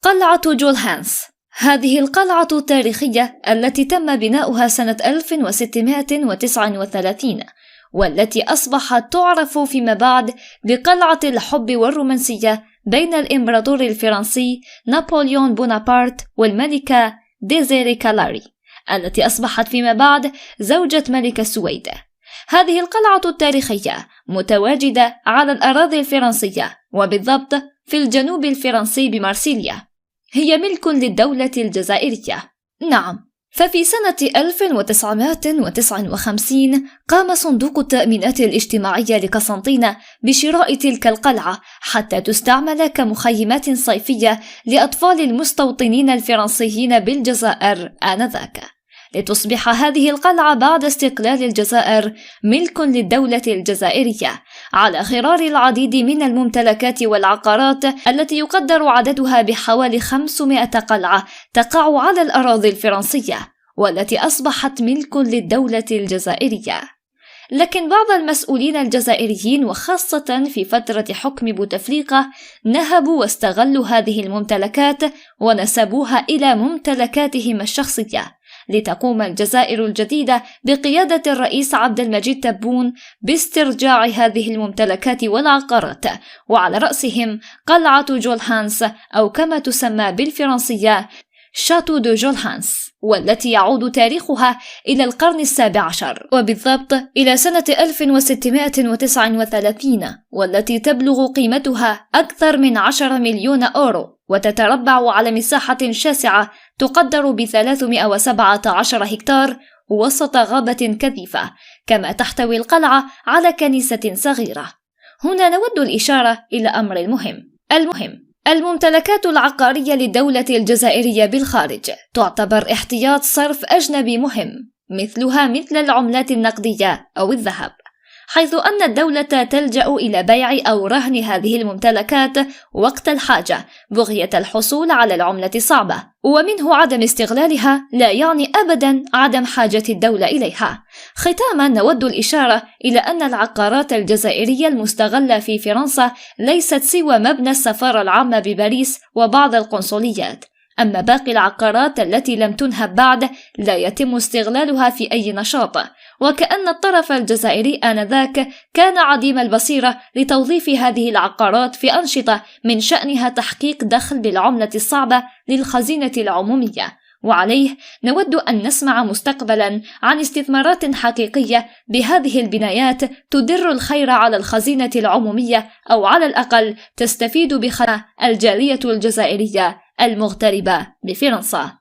قلعة جولهانس. هذه القلعة التاريخية التي تم بناؤها سنة 1639 والتي أصبحت تعرف فيما بعد بقلعة الحب والرومانسية بين الإمبراطور الفرنسي نابليون بونابرت والملكة ديزيري كالاري التي أصبحت فيما بعد زوجة ملك السويد. هذه القلعة التاريخية متواجدة على الأراضي الفرنسية وبالضبط في الجنوب الفرنسي بمارسيليا. هي ملك للدولة الجزائرية. نعم، ففي سنة 1959 قام صندوق التأمينات الاجتماعية لقسنطينة بشراء تلك القلعة حتى تستعمل كمخيمات صيفية لأطفال المستوطنين الفرنسيين بالجزائر آنذاك، لتصبح هذه القلعة بعد استقلال الجزائر ملك للدولة الجزائرية على غرار العديد من الممتلكات والعقارات التي يقدر عددها بحوالي 500 قلعة تقع على الأراضي الفرنسية والتي أصبحت ملك للدولة الجزائرية. لكن بعض المسؤولين الجزائريين وخاصة في فترة حكم بوتفليقة نهبوا واستغلوا هذه الممتلكات ونسبوها إلى ممتلكاتهم الشخصية، لتقوم الجزائر الجديدة بقيادة الرئيس عبد المجيد تبون باسترجاع هذه الممتلكات والعقارات، وعلى رأسهم قلعة جولهانس أو كما تسمى بالفرنسية شاتو دو جولهانس، والتي يعود تاريخها إلى القرن السابع عشر وبالضبط إلى سنة 1639 والتي تبلغ قيمتها أكثر من 10 مليون أورو وتتربع على مساحة شاسعة تقدر ب317 هكتار وسط غابة كثيفة، كما تحتوي القلعة على كنيسة صغيرة. هنا نود الإشارة إلى أمر مهم. الممتلكات العقارية للدولة الجزائرية بالخارج تعتبر احتياط صرف أجنبي مهم، مثل العملات النقدية أو الذهب، حيث أن الدولة تلجأ إلى بيع أو رهن هذه الممتلكات وقت الحاجة بغية الحصول على العملة الصعبة، ومنه عدم استغلالها لا يعني أبدا عدم حاجة الدولة إليها. ختاما نود الإشارة إلى أن العقارات الجزائرية المستغلة في فرنسا ليست سوى مبنى السفارة العامة بباريس وبعض القنصليات، أما باقي العقارات التي لم تنهب بعد لا يتم استغلالها في أي نشاط، وكأن الطرف الجزائري آنذاك كان عديم البصيرة لتوظيف هذه العقارات في أنشطة من شأنها تحقيق دخل بالعملة الصعبة للخزينة العمومية. وعليه نود أن نسمع مستقبلا عن استثمارات حقيقية بهذه البنايات تدر الخير على الخزينة العمومية، أو على الأقل تستفيد بخدمة الجالية الجزائرية المغتربة بفرنسا.